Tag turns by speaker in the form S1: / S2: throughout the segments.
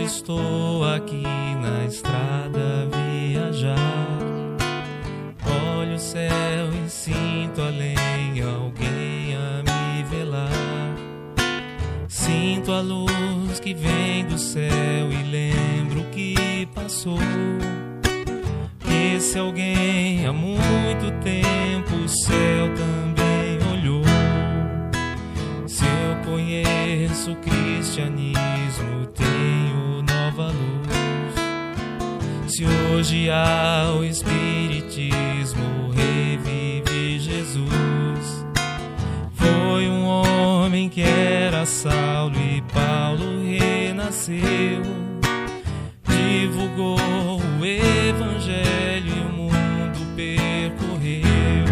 S1: estou aqui na estrada a viajar, olho o céu e sinto além alguém a me velar. Sinto a luz que vem do céu e lembro que passou. Esse alguém há muito tempo o céu também olhou. Se eu conheço o cristianismo, tenho nova luz. Se hoje há o espiritismo, revive Jesus. Foi um homem que era Saulo e Paulo renasceu. Divulgou o evangelho e o mundo percorreu.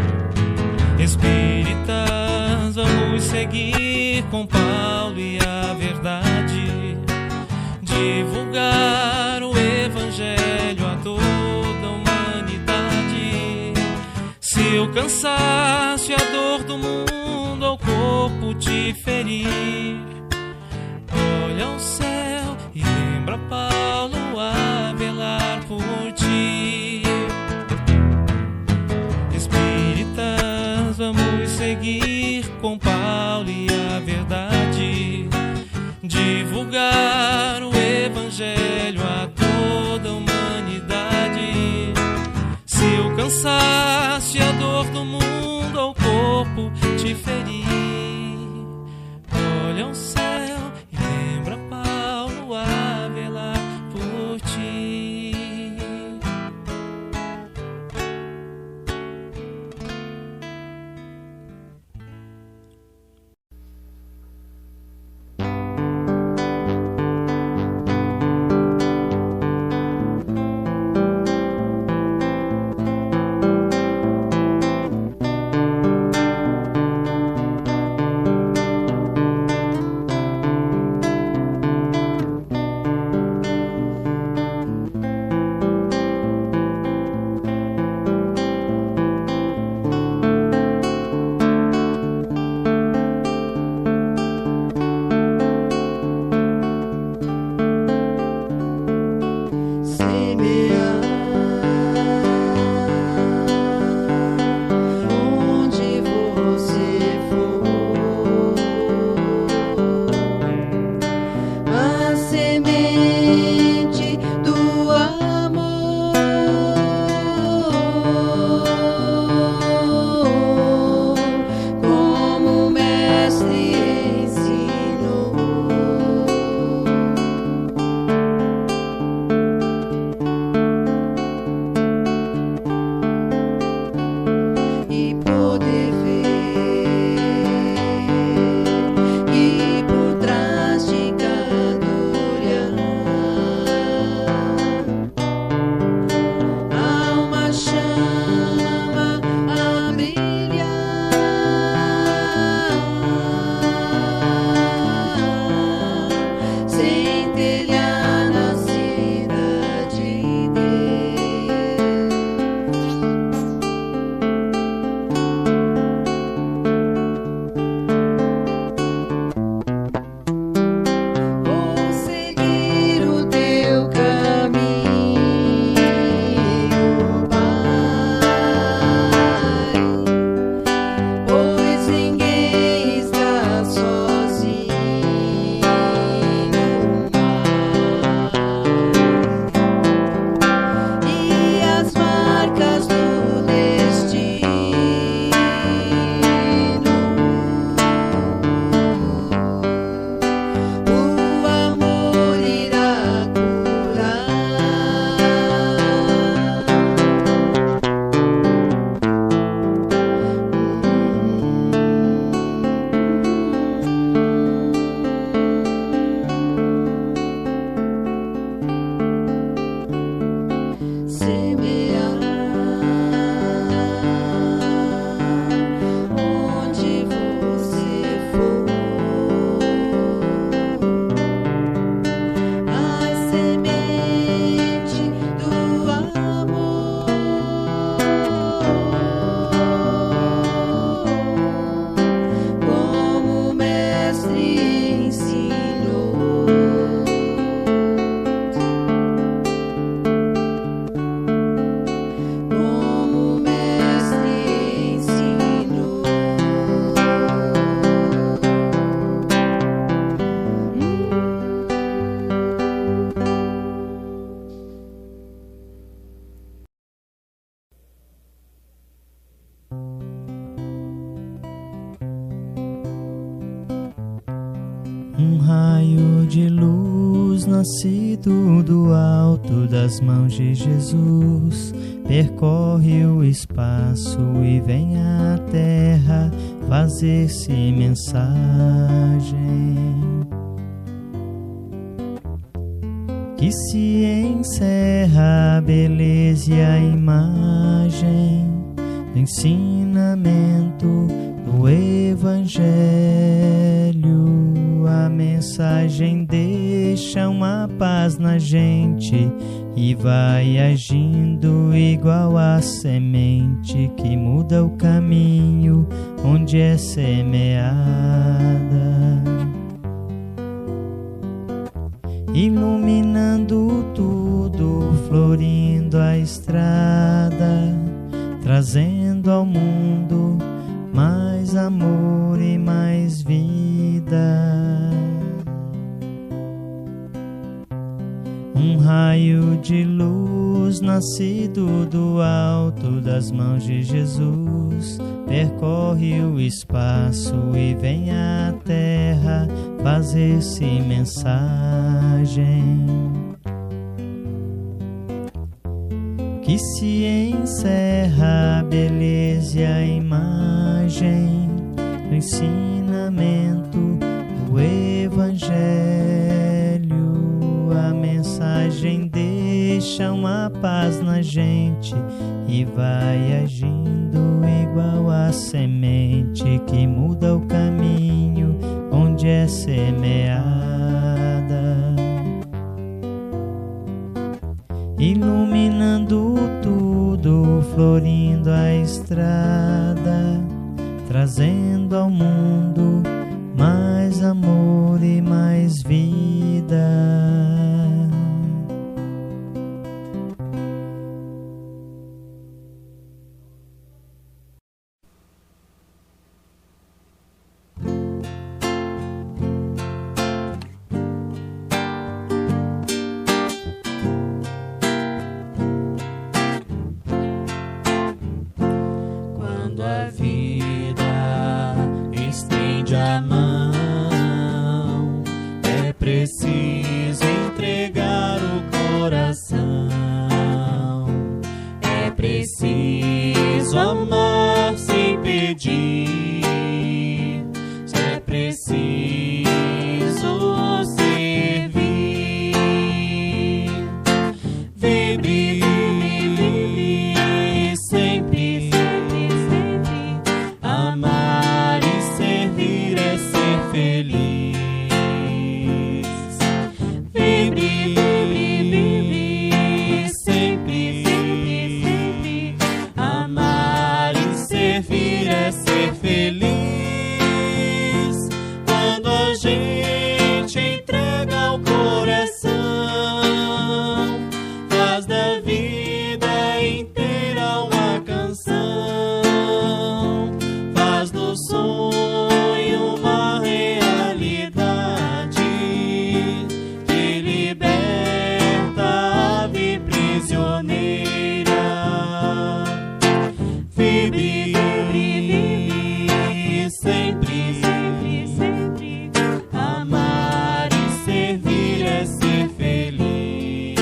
S1: Espíritas, vamos seguir com Paulo e a verdade, divulgar o evangelho a toda a humanidade. Se o cansaço e a dor do mundo ao corpo te ferir, olha ao céu e lembra Paulo a velar por ti. Espíritas, vamos seguir com Paulo e a verdade, divulgar o evangelho a toda a humanidade. Se o cansaço e a dor do mundo ao corpo te ferir, olha ao céu e lembra Paulo a velar por ti.
S2: nascido do alto das mãos de Jesus, percorre o espaço e vem à terra fazer-se mensagem. Que se encerra a beleza e a imagem do ensinamento do Evangelho. A mensagem deixa uma paz na gente e vai agindo igual a semente que muda o caminho onde é semeada, iluminando tudo, florindo a estrada, trazendo ao mundo mais amor e mais vida. Um raio de luz nascido do alto das mãos de Jesus, percorre o espaço e vem à terra fazer-se mensagem. Que se encerra a beleza e a imagem do ensinamento do Evangelho. A mensagem deixa uma paz na gente e vai agindo igual a semente que muda o caminho onde é semeada, iluminando tudo, florindo a estrada, trazendo ao mundo mais amor e mais vida.
S1: Quando a vida estende a mão, é preciso entregar o coração. É preciso amar sem pedir. É preciso servir. Vibre sempre. Amar e servir é ser feliz. Vibre sempre. Amar e servir é ser feliz. Quando a gente entrega o coração, faz da vida inteira uma canção, faz do sonho uma realidade, que liberta a ave prisioneira. Vibre sempre. Amar e servir é ser feliz.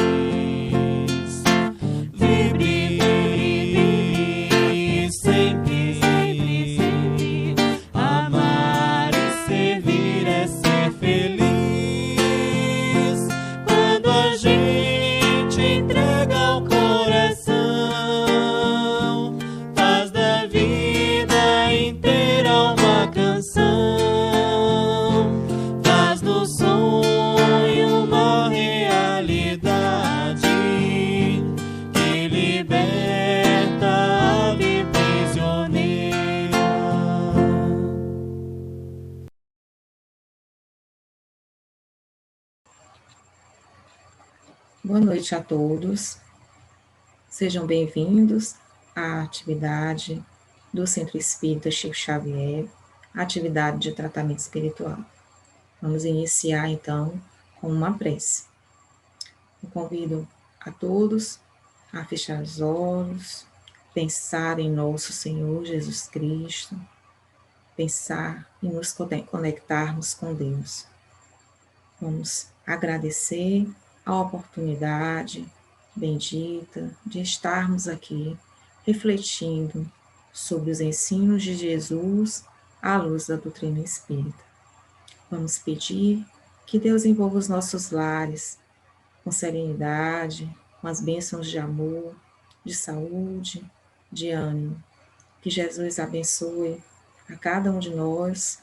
S1: Vibre sempre. Amar e servir é ser feliz. Quando a gente entrega o coração, faz da vida inteira uma canção, faz do sonho uma realidade, que liberta a ave prisioneira.
S3: Boa noite a todos. Sejam bem-vindos à atividade do Centro Espírita Chico Xavier, atividade de tratamento espiritual. Vamos iniciar, então, com uma prece. Eu convido a todos a fechar os olhos, pensar em nosso Senhor Jesus Cristo, pensar e nos conectarmos com Deus. Vamos agradecer a oportunidade bendita de estarmos aqui refletindo sobre os ensinos de Jesus à luz da doutrina espírita. Vamos pedir que Deus envolva os nossos lares com serenidade, com as bênçãos de amor, de saúde, de ânimo. Que Jesus abençoe a cada um de nós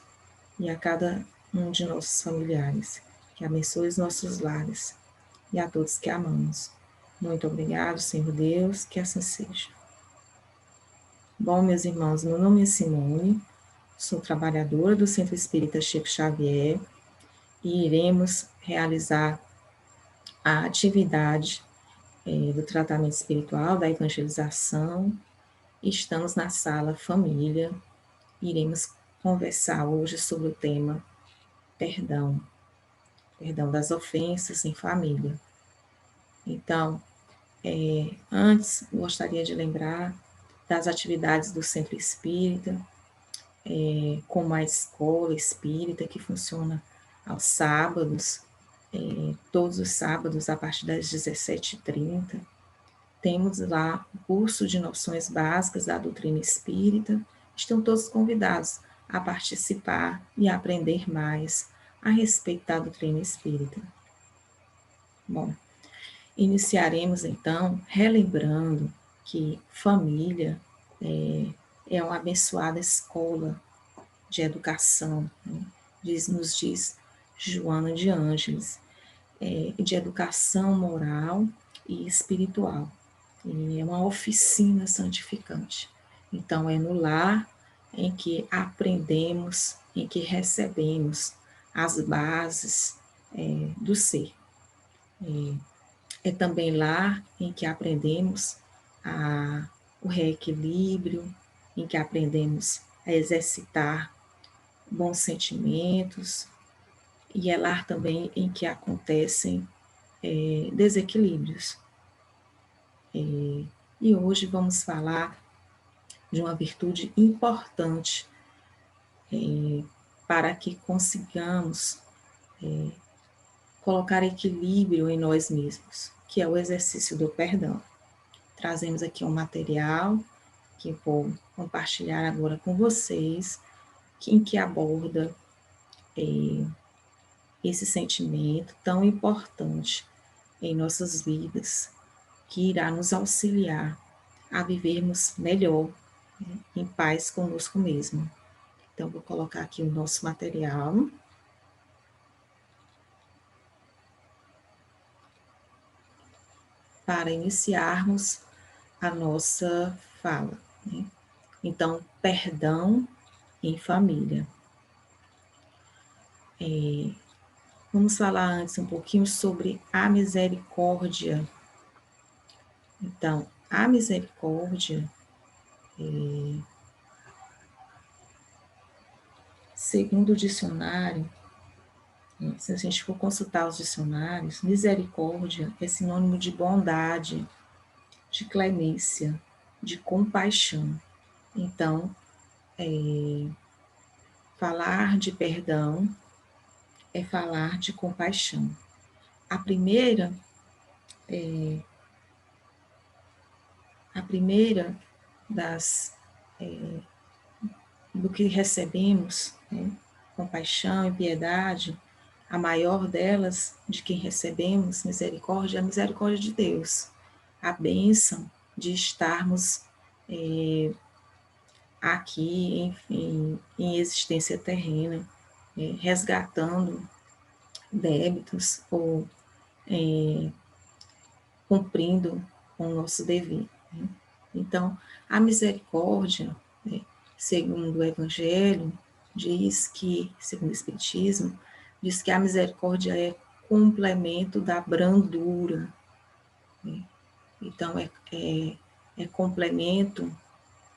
S3: e a cada um de nossos familiares. Que abençoe os nossos lares e a todos que amamos. Muito obrigado, Senhor Deus, que assim seja. Bom, meus irmãos, meu nome é Simone, sou trabalhadora do Centro Espírita Chico Xavier e iremos realizar a atividade do tratamento espiritual, da evangelização. Estamos na sala família, iremos conversar hoje sobre o tema perdão das ofensas em família. Então, antes, gostaria de lembrar das atividades do Centro Espírita, como a escola espírita, que funciona aos sábados, todos os sábados, a partir das 17h30. Temos lá o curso de noções básicas da doutrina espírita. Estão todos convidados a participar e a aprender mais a respeito da doutrina espírita. Bom, iniciaremos então relembrando que família é uma abençoada escola de educação, né? Nos diz Joana de Ângeles, de educação moral e espiritual. E é uma oficina santificante. Então, é no lar em que aprendemos, em que recebemos as bases do ser. É também lá em que aprendemos o reequilíbrio, em que aprendemos a exercitar bons sentimentos, e é lá também em que acontecem desequilíbrios. E hoje vamos falar de uma virtude importante para que consigamos colocar equilíbrio em nós mesmos, que é o exercício do perdão. Trazemos aqui um material que vou compartilhar agora com vocês, em que aborda esse sentimento tão importante em nossas vidas, que irá nos auxiliar a vivermos melhor, né, em paz conosco mesmo. Então, vou colocar aqui o nosso material. Para iniciarmos a nossa fala, né? Então, perdão em família. Vamos falar antes um pouquinho sobre a misericórdia. Então, a misericórdia, segundo o dicionário, se a gente for consultar os dicionários, misericórdia é sinônimo de bondade, de clemência, de compaixão. Então, falar de perdão é falar de compaixão. A primeira do que recebemos, né, compaixão e piedade, a maior delas, de quem recebemos misericórdia, é a misericórdia de Deus. A bênção de estarmos aqui em existência terrena, resgatando débitos ou cumprindo com o nosso dever, né? Então, a misericórdia, né, segundo o Evangelho, diz que, segundo o Espiritismo, diz que a misericórdia é complemento da brandura, né? Então, é complemento,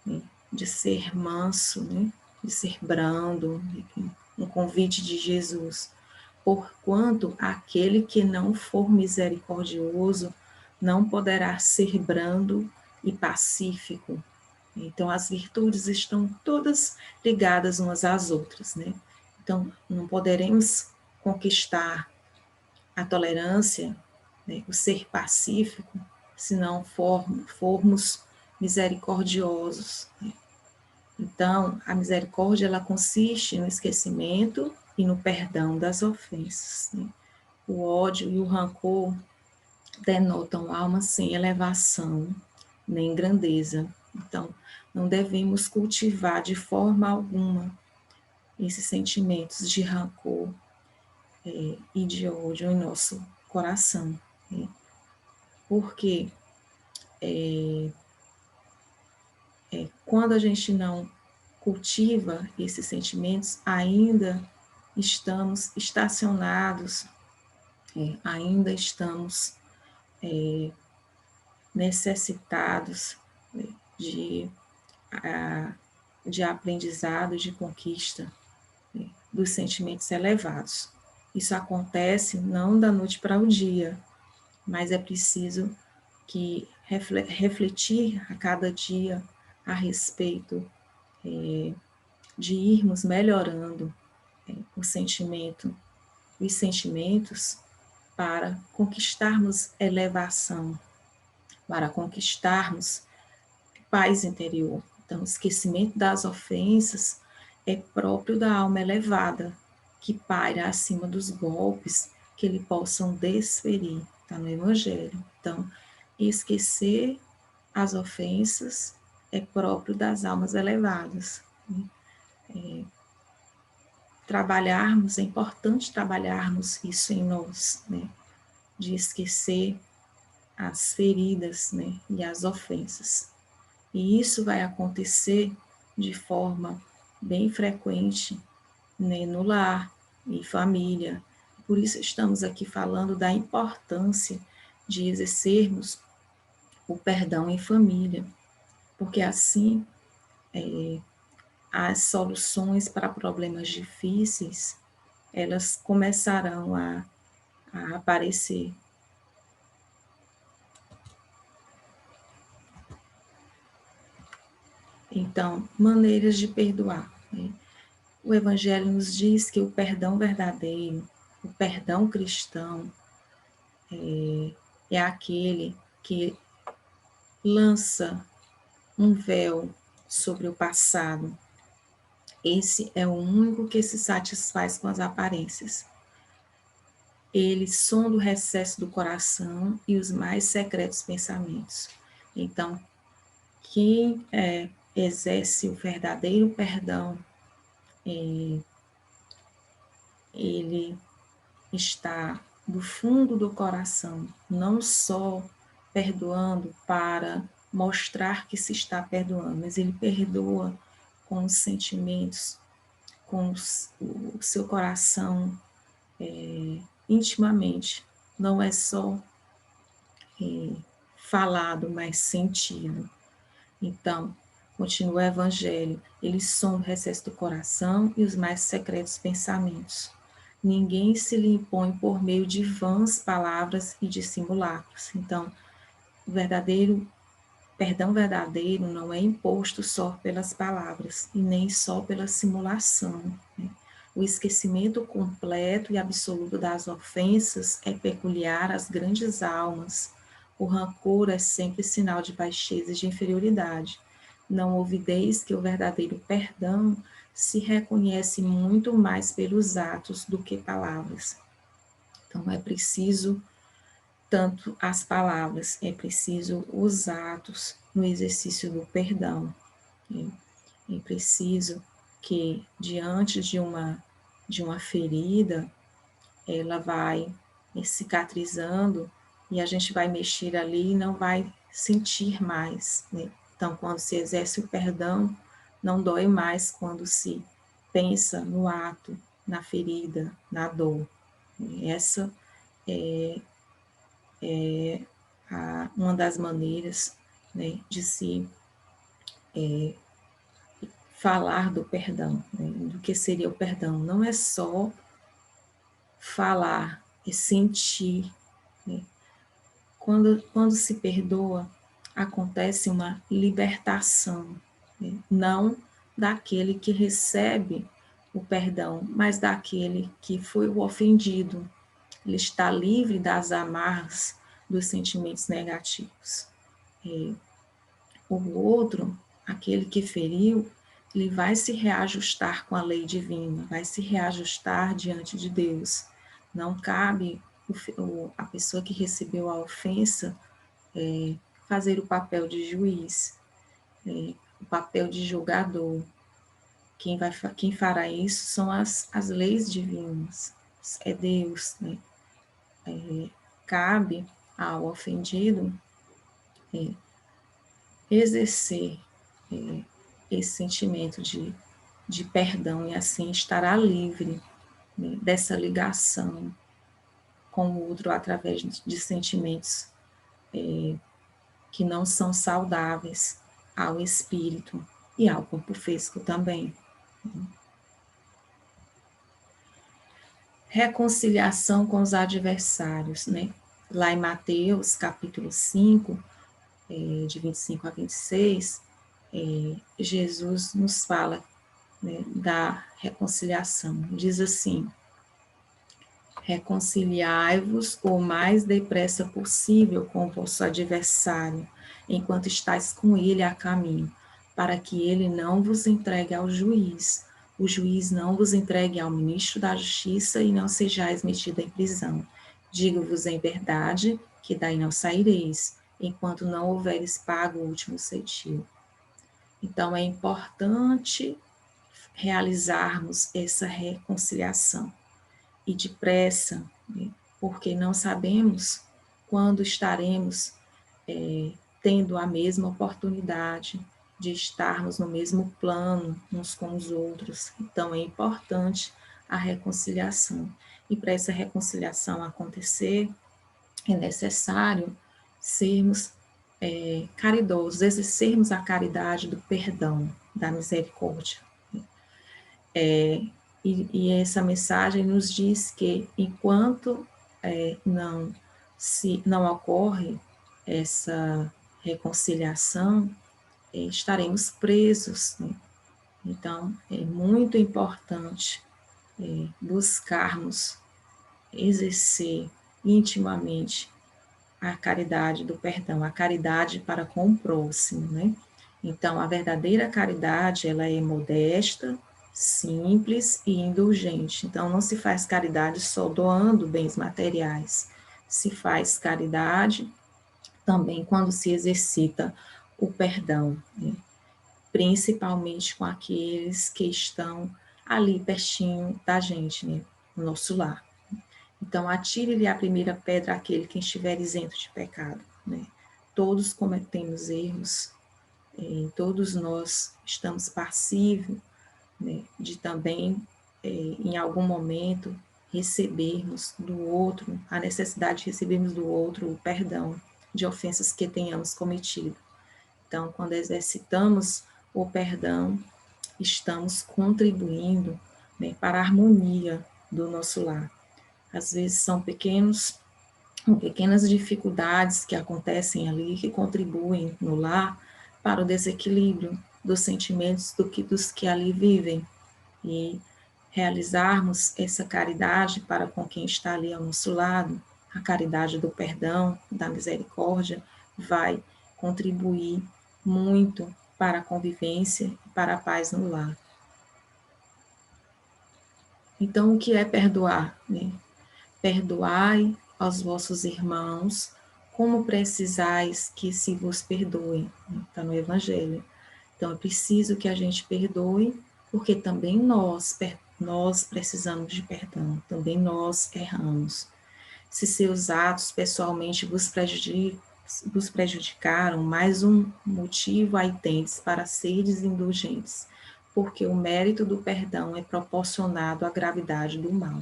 S3: né, de ser manso, né, de ser brando, um convite de Jesus. Porquanto aquele que não for misericordioso não poderá ser brando e pacífico. Então, as virtudes estão todas ligadas umas às outras, né? Então, não poderemos conquistar a tolerância, né, o ser pacífico, se não formos misericordiosos, né? Então, a misericórdia, ela consiste no esquecimento e no perdão das ofensas, né? O ódio e o rancor denotam alma sem elevação, nem grandeza. Então, não devemos cultivar de forma alguma esses sentimentos de rancor e de ódio em nosso coração, né? Porque quando a gente não cultiva esses sentimentos, ainda estamos estacionados, ainda estamos necessitados de, de aprendizado, de conquista, dos sentimentos elevados. Isso acontece não da noite para o dia, mas é preciso que refletir a cada dia a respeito de irmos melhorando os sentimentos para conquistarmos elevação, para conquistarmos paz interior. Então, o esquecimento das ofensas é próprio da alma elevada, que paira acima dos golpes que lhe possam desferir. Está no Evangelho. Então, esquecer as ofensas é próprio das almas elevadas. Trabalharmos, é importante trabalharmos isso em nós, né? De esquecer as feridas, né? E as ofensas. E isso vai acontecer de forma bem frequente, né? No lar e família. Por isso estamos aqui falando da importância de exercermos o perdão em família, porque assim as soluções para problemas difíceis, elas começarão a aparecer. Então, maneiras de perdoar, né? O Evangelho nos diz que o perdão verdadeiro, o perdão cristão, é aquele que lança um véu sobre o passado. Esse é o único que se satisfaz com as aparências. Ele sonda o recesso do coração e os mais secretos pensamentos. Então, quem exerce o verdadeiro perdão, ele está do fundo do coração, não só perdoando para mostrar que se está perdoando, mas ele perdoa com os sentimentos, com o seu coração intimamente. Não é só falado, mas sentido. Então, continua o Evangelho, ele sonda o recesso do coração e os mais secretos pensamentos. Ninguém se lhe impõe por meio de vãs palavras e de simulacros. Então, o perdão verdadeiro não é imposto só pelas palavras e nem só pela simulação, né? O esquecimento completo e absoluto das ofensas é peculiar às grandes almas. O rancor é sempre sinal de baixeza e de inferioridade. Não ouvideis que o verdadeiro perdão se reconhece muito mais pelos atos do que palavras. Então, é preciso tanto as palavras, é preciso os atos no exercício do perdão. É preciso que, diante de uma ferida, ela vai cicatrizando e a gente vai mexer ali e não vai sentir mais, né? Então, quando se exerce o perdão, não dói mais quando se pensa no ato, na ferida, na dor. Essa é uma das maneiras, né, de se falar do perdão, né, do que seria o perdão. Não é só falar, é sentir, né? Quando se perdoa, acontece uma libertação, né? Não daquele que recebe o perdão, mas daquele que foi o ofendido. ele está livre das amarras dos sentimentos negativos. O outro, aquele que feriu, ele vai se reajustar com a lei divina, vai se reajustar diante de Deus. Não cabe a pessoa que recebeu a ofensa fazer o papel de juiz, o papel de julgador. Quem fará isso são as leis divinas, é Deus, né? Cabe ao ofendido exercer esse sentimento de perdão e assim estará livre, né, dessa ligação com o outro através de sentimentos que não são saudáveis ao espírito e ao corpo físico também. Reconciliação com os adversários, né? Lá em Mateus, capítulo 5, de 25 a 26, Jesus nos fala, né, da reconciliação. Diz assim: reconciliai-vos o mais depressa possível com o vosso adversário, enquanto estáis com ele a caminho, para que ele não vos entregue ao juiz, o juiz não vos entregue ao ministro da justiça e não sejais metido em prisão. Digo-vos em verdade que daí não saireis, enquanto não houveres pago o último ceitil. Então, é importante realizarmos essa reconciliação e depressa, né, porque não sabemos quando estaremos tendo a mesma oportunidade de estarmos no mesmo plano uns com os outros. Então, é importante a reconciliação. E para essa reconciliação acontecer, é necessário sermos caridosos, exercermos a caridade do perdão, da misericórdia. E essa mensagem nos diz que enquanto não ocorre essa reconciliação, estaremos presos, né? Então, é muito importante buscarmos exercer intimamente a caridade do perdão, a caridade para com o próximo, né? Então, a verdadeira caridade, ela é modesta, simples e indulgente. Então, não se faz caridade só doando bens materiais. Se faz caridade também quando se exercita o perdão, né? Principalmente com aqueles que estão ali pertinho da gente, né? No nosso lar. Então, atire-lhe a primeira pedra àquele que estiver isento de pecado, né? Todos cometemos erros, todos nós estamos passíveis, né, de também, em algum momento, recebermos do outro, a necessidade de recebermos do outro o perdão de ofensas que tenhamos cometido. Então, quando exercitamos o perdão, estamos contribuindo, né, para a harmonia do nosso lar. Às vezes são pequenas dificuldades que acontecem ali, que contribuem no lar para o desequilíbrio dos sentimentos dos que ali vivem. E realizarmos essa caridade para com quem está ali ao nosso lado, a caridade do perdão, da misericórdia, vai contribuir muito para a convivência e para a paz no lar. Então, o que é perdoar, né? Perdoai aos vossos irmãos, como precisais que se vos perdoem. Está no Evangelho. Então, é preciso que a gente perdoe, porque também nós precisamos de perdão, também nós erramos. Se seus atos pessoalmente vos prejudicaram, mais um motivo aí tendes para seres indulgentes, porque o mérito do perdão é proporcionado à gravidade do mal.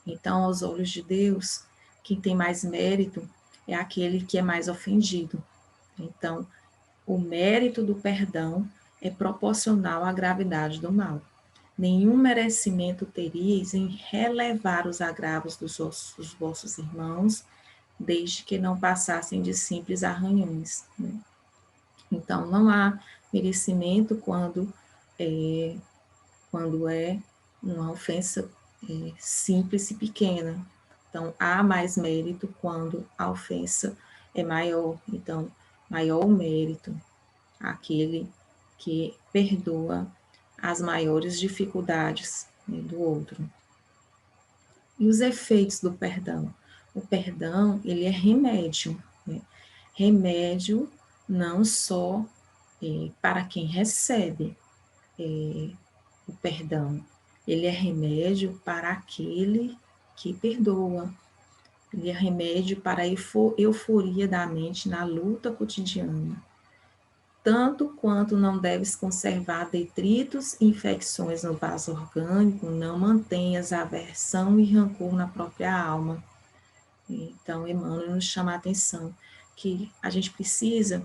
S3: Então, aos olhos de Deus, quem tem mais mérito é aquele que é mais ofendido. Então, o mérito do perdão é proporcional à gravidade do mal. Nenhum merecimento teríeis em relevar os agravos dos vossos irmãos, desde que não passassem de simples arranhões, né? Então, não há merecimento quando é uma ofensa simples e pequena, Então, há mais mérito quando a ofensa é maior. Então, maior o mérito aquele que perdoa as maiores dificuldades, né, do outro. E os efeitos do perdão? O perdão, ele é remédio, né? Remédio não só para quem recebe o perdão, ele é remédio para aquele que perdoa. Ele é remédio para a euforia da mente na luta cotidiana. Tanto quanto não deves conservar detritos e infecções no vaso orgânico, não mantenhas aversão e rancor na própria alma. Então, Emmanuel nos chama a atenção que a gente precisa,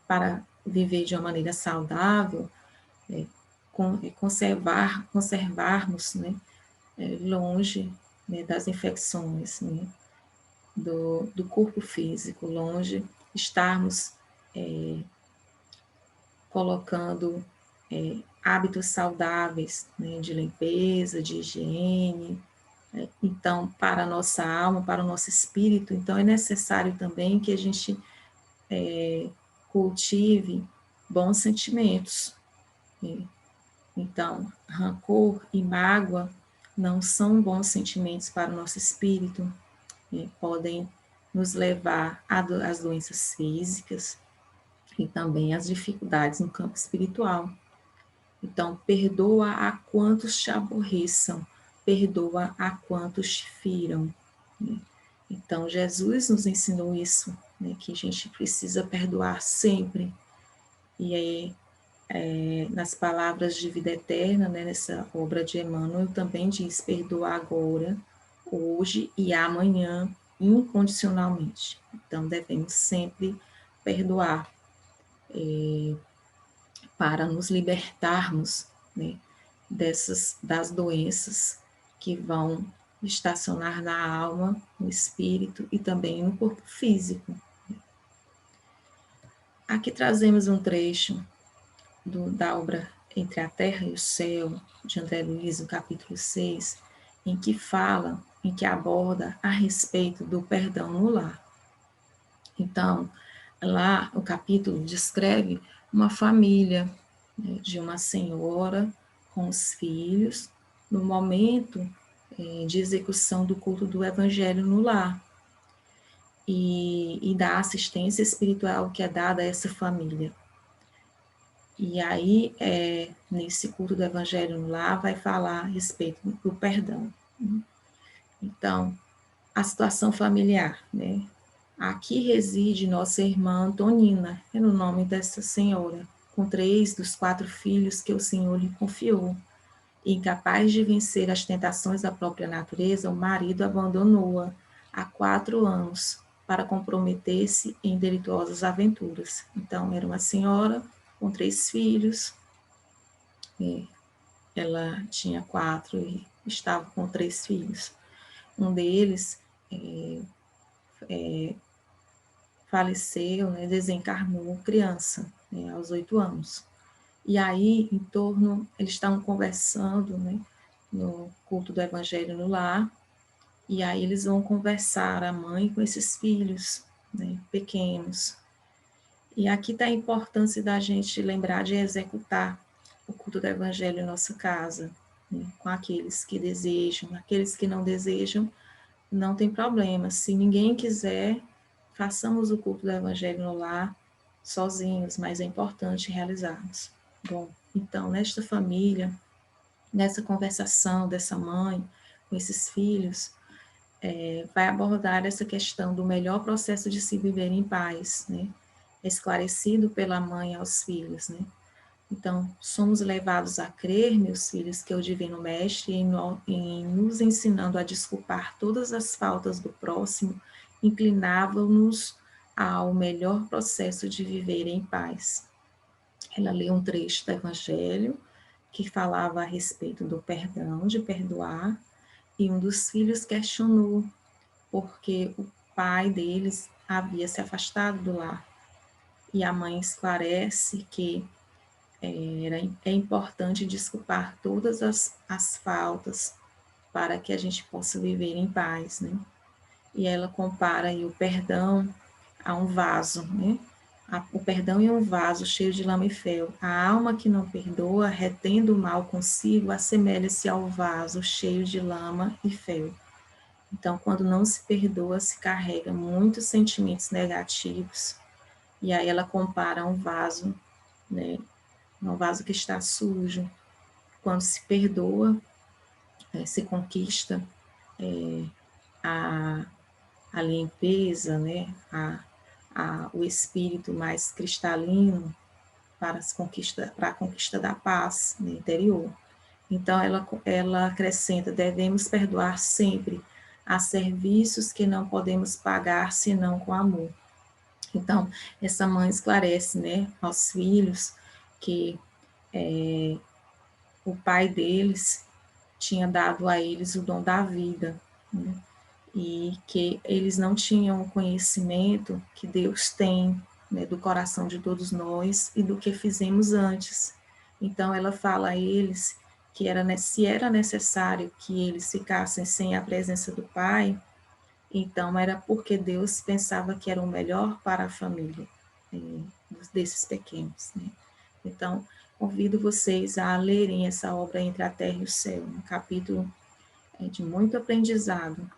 S3: para viver de uma maneira saudável, conservarmos, né, longe, né, das infecções, né, do corpo físico, longe, estarmos colocando hábitos saudáveis, né, de limpeza, de higiene. Então, para a nossa alma, para o nosso espírito, então é necessário também que a gente cultive bons sentimentos. Então, rancor e mágoa não são bons sentimentos para o nosso espírito, podem nos levar às doenças físicas e também às dificuldades no campo espiritual. Então, perdoa a quantos te aborreçam, perdoa a quantos te firam. Então, Jesus nos ensinou isso, né, que a gente precisa perdoar sempre. E aí, nas palavras de vida eterna, né, nessa obra de Emmanuel, também diz: perdoar agora, hoje e amanhã, incondicionalmente. Então, devemos sempre perdoar, para nos libertarmos, né, das doenças que vão estacionar na alma, no espírito e também no corpo físico. Aqui trazemos um trecho da obra Entre a Terra e o Céu, de André Luiz, no capítulo 6, em que aborda a respeito do perdão no lar. Então, lá o capítulo descreve uma família, né, de uma senhora com os filhos, no momento de execução do culto do Evangelho no lar, e da assistência espiritual que é dada a essa família. E aí, nesse culto do Evangelho no lar, vai falar a respeito do perdão. Então, a situação familiar, né? Aqui reside nossa irmã Antonina, é no nome dessa senhora, com 3 dos 4 filhos que o Senhor lhe confiou. Incapaz de vencer as tentações da própria natureza, o marido abandonou-a há 4 anos para comprometer-se em delituosas aventuras. Então, era uma senhora com 3 filhos, ela tinha 4 e estava com 3 filhos. Um deles faleceu, né, desencarnou criança, né, aos 8 anos. E aí, eles estavam conversando, né, no culto do Evangelho no lar, e aí eles vão conversar, a mãe com esses filhos, né, pequenos. E aqui está a importância da gente lembrar de executar o culto do Evangelho em nossa casa, né, com aqueles que desejam, aqueles que não desejam, não tem problema. Se ninguém quiser, façamos o culto do Evangelho no lar sozinhos, mas é importante realizarmos. Bom, então, nesta família, nessa conversação dessa mãe com esses filhos, vai abordar essa questão do melhor processo de se viver em paz, né? Esclarecido pela mãe aos filhos, né? Então, somos levados a crer, meus filhos, que o Divino Mestre, em nos ensinando a desculpar todas as faltas do próximo, inclinava-nos ao melhor processo de viver em paz. Ela leu um trecho do Evangelho que falava a respeito do perdão, de perdoar, e um dos filhos questionou porque o pai deles havia se afastado do lar. E a mãe esclarece que é importante desculpar todas as faltas para que a gente possa viver em paz, né? E ela compara aí o perdão a um vaso, né? O perdão é um vaso cheio de lama e fel. A alma que não perdoa, retendo o mal consigo, assemelha-se ao vaso cheio de lama e fel. Então, quando não se perdoa, se carrega muitos sentimentos negativos. E aí ela compara um vaso, né? Um vaso que está sujo. Quando se perdoa, se conquista a limpeza, né? O espírito mais cristalino para a conquista da paz no interior. Então, ela acrescenta: devemos perdoar sempre. Há serviços que não podemos pagar senão com amor. Então, essa mãe esclarece, né, aos filhos que o pai deles tinha dado a eles o dom da vida, né, e que eles não tinham o conhecimento que Deus tem, né, do coração de todos nós e do que fizemos antes. Então, ela fala a eles que se era necessário que eles ficassem sem a presença do Pai, então era porque Deus pensava que era o melhor para a família desses pequenos, né? Então, convido vocês a lerem essa obra Entre a Terra e o Céu, um capítulo de muito aprendizado.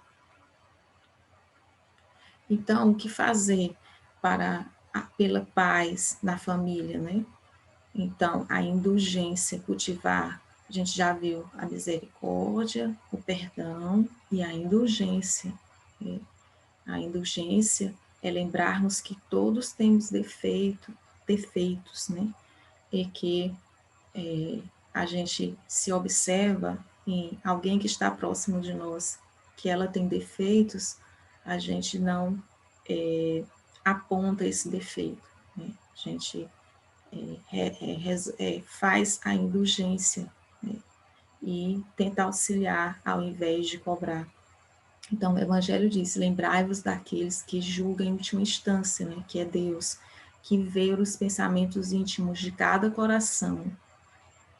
S3: Então, o que fazer pela paz na família, né? Então, a indulgência, cultivar, a gente já viu a misericórdia, o perdão e a indulgência. Né? A indulgência é lembrarmos que todos temos defeitos, né? E que a gente se observa em alguém que está próximo de nós, que ela tem defeitos, a gente não aponta esse defeito, né? A gente faz a indulgência, né? E tenta auxiliar ao invés de cobrar. Então, o Evangelho diz: lembrai-vos daqueles que julgam em última instância, né? Que é Deus, que vê os pensamentos íntimos de cada coração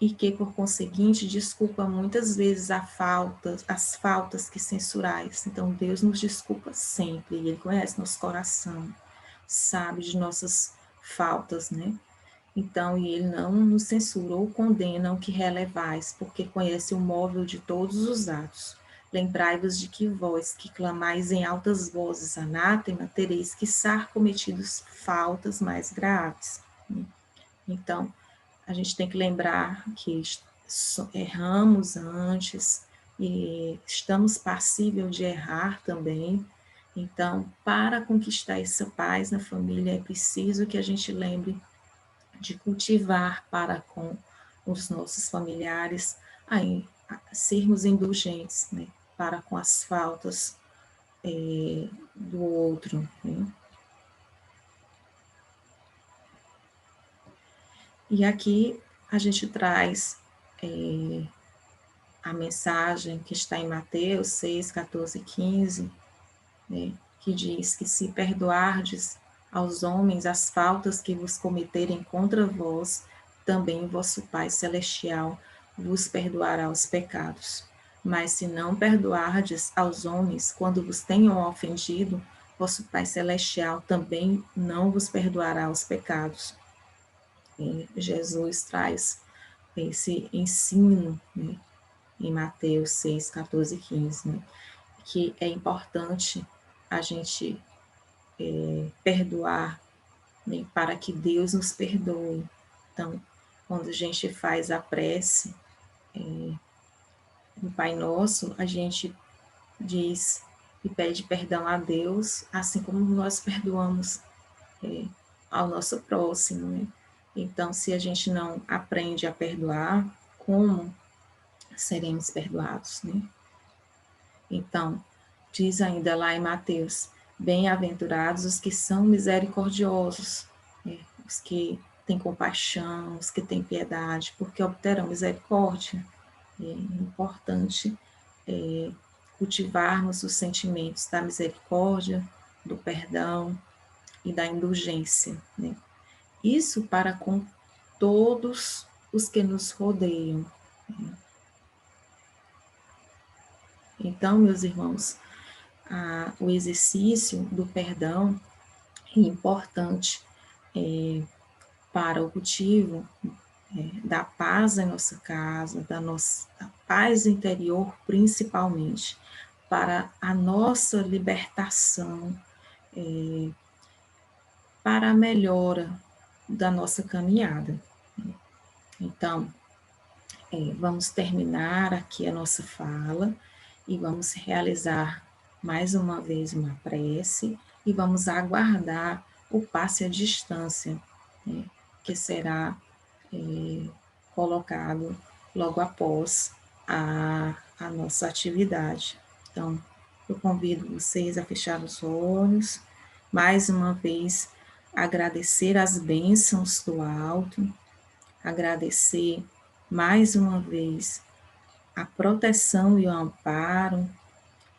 S3: e que, por conseguinte, desculpa muitas vezes as faltas que censurais. Então, Deus nos desculpa sempre, Ele conhece nosso coração, sabe de nossas faltas, né? Então, e Ele não nos censura ou condena o que relevais, porque conhece o móvel de todos os atos. Lembrai-vos de que vós, que clamais em altas vozes anátema, tereis que ser cometidos faltas mais graves. Então, a gente tem que lembrar que erramos antes e estamos passíveis de errar também. Então, para conquistar essa paz na família, é preciso que a gente lembre de cultivar para com os nossos familiares, sermos indulgentes, né, para com as faltas do outro, né? E aqui a gente traz a mensagem que está em Mateus 6, 14 e 15, né, que diz que se perdoardes aos homens as faltas que vos cometerem contra vós, também vosso Pai Celestial vos perdoará os pecados. Mas se não perdoardes aos homens quando vos tenham ofendido, vosso Pai Celestial também não vos perdoará os pecados. E Jesus traz esse ensino, né, em Mateus 6, 14 e 15, né, que é importante a gente perdoar, né, para que Deus nos perdoe. Então, quando a gente faz a prece do Pai Nosso, a gente diz e pede perdão a Deus, assim como nós perdoamos ao nosso próximo, né? Então, se a gente não aprende a perdoar, como seremos perdoados, né? Então, diz ainda lá em Mateus: bem-aventurados os que são misericordiosos, né? Os que têm compaixão, os que têm piedade, porque obterão misericórdia. É importante cultivarmos os sentimentos da misericórdia, do perdão e da indulgência, né? Isso para com todos os que nos rodeiam. Então, meus irmãos, o exercício do perdão é importante para o cultivo da paz em nossa casa, da paz interior principalmente, para a nossa libertação, para a melhora da nossa caminhada. Então, vamos terminar aqui a nossa fala e vamos realizar mais uma vez uma prece e vamos aguardar o passe à distância, que será colocado logo após a nossa atividade. Então, eu convido vocês a fechar os olhos, mais uma vez agradecer as bênçãos do alto, agradecer mais uma vez a proteção e o amparo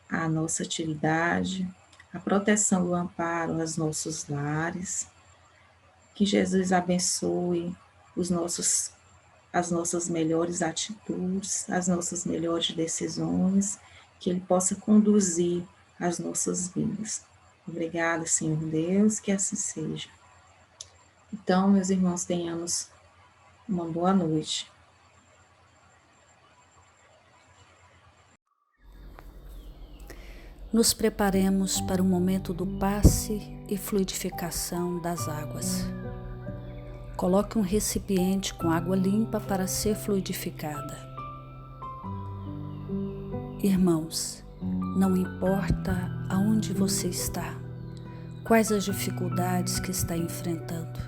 S3: à nossa atividade, a proteção e o amparo aos nossos lares. Que Jesus abençoe as nossas melhores atitudes, as nossas melhores decisões, que Ele possa conduzir as nossas vidas. Obrigada, Senhor Deus, que assim seja. Então, meus irmãos, tenhamos uma boa noite.
S4: Nos preparemos para o momento do passe e fluidificação das águas. Coloque um recipiente com água limpa para ser fluidificada. Irmãos, não importa aonde você está, quais as dificuldades que está enfrentando,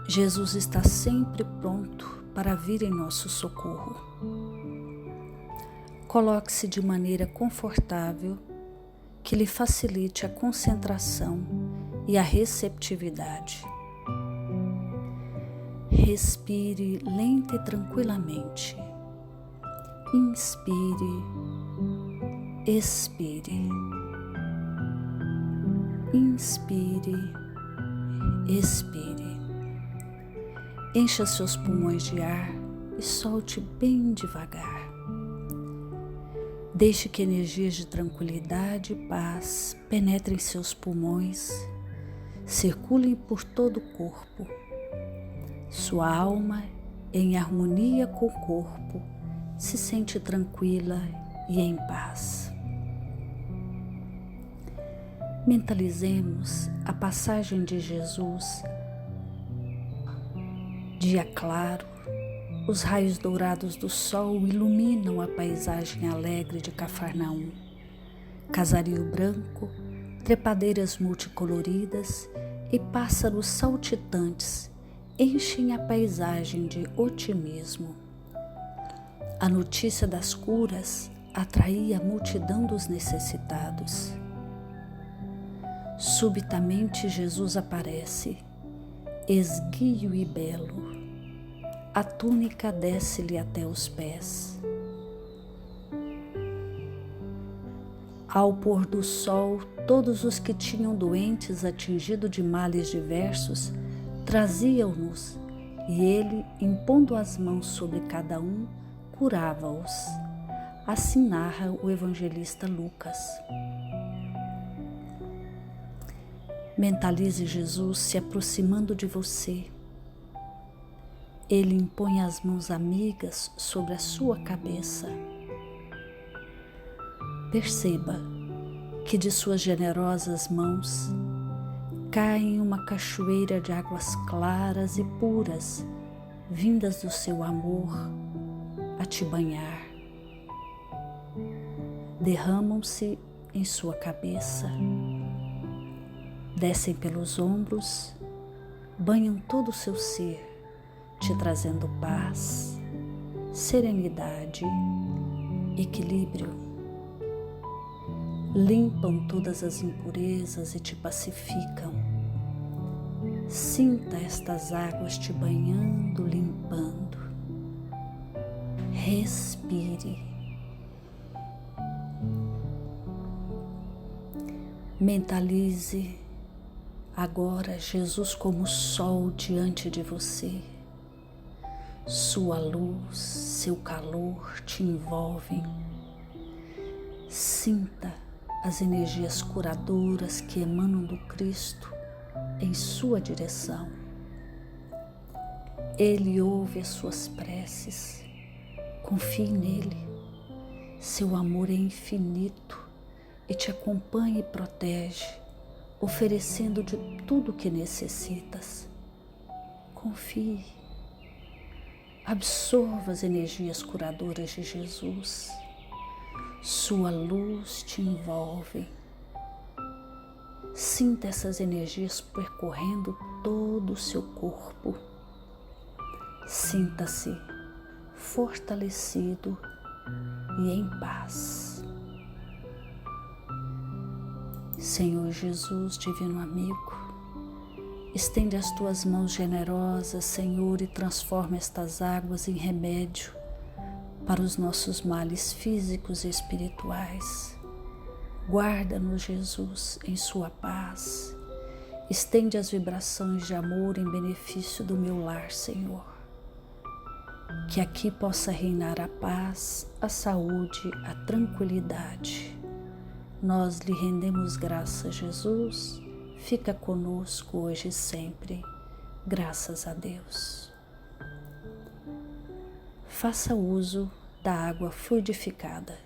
S4: Jesus está sempre pronto para vir em nosso socorro. Coloque-se de maneira confortável que lhe facilite a concentração e a receptividade. Respire lenta e tranquilamente. Inspire, expire. Inspire, expire. Encha seus pulmões de ar e solte bem devagar. Deixe que energias de tranquilidade e paz penetrem seus pulmões, circulem por todo o corpo. Sua alma, em harmonia com o corpo, se sente tranquila e em paz. Mentalizemos a passagem de Jesus. Dia claro, os raios dourados do sol iluminam a paisagem alegre de Cafarnaum. Casario branco, trepadeiras multicoloridas e pássaros saltitantes enchem a paisagem de otimismo. A notícia das curas atraía a multidão dos necessitados. Subitamente Jesus aparece, esguio e belo. A túnica desce-lhe até os pés. Ao pôr do sol, todos os que tinham doentes atingidos de males diversos traziam-nos, e ele, impondo as mãos sobre cada um, curava-os. Assim narra o evangelista Lucas. Mentalize Jesus se aproximando de você. Ele impõe as mãos amigas sobre a sua cabeça. Perceba que de suas generosas mãos caem uma cachoeira de águas claras e puras, vindas do seu amor a te banhar. Derramam-se em sua cabeça, descem pelos ombros, banham todo o seu ser, te trazendo paz, serenidade, equilíbrio. Limpam todas as impurezas e te pacificam. Sinta estas águas te banhando, limpando. Respire. Mentalize agora Jesus como sol diante de você. Sua luz, seu calor te envolvem. Sinta as energias curadoras que emanam do Cristo em sua direção. Ele ouve as suas preces. Confie nele. Seu amor é infinito e te acompanha e protege, oferecendo de tudo o que necessitas. Confie. Absorva as energias curadoras de Jesus. Sua luz te envolve. Sinta essas energias percorrendo todo o seu corpo. Sinta-se fortalecido e em paz. Senhor Jesus, divino amigo, estende as tuas mãos generosas, Senhor, e transforma estas águas em remédio para os nossos males físicos e espirituais. Guarda-nos, Jesus, em sua paz. Estende as vibrações de amor em benefício do meu lar, Senhor. Que aqui possa reinar a paz, a saúde, a tranquilidade. Nós lhe rendemos graças, Jesus. Fica conosco hoje e sempre. Graças a Deus. Faça uso da água fluidificada.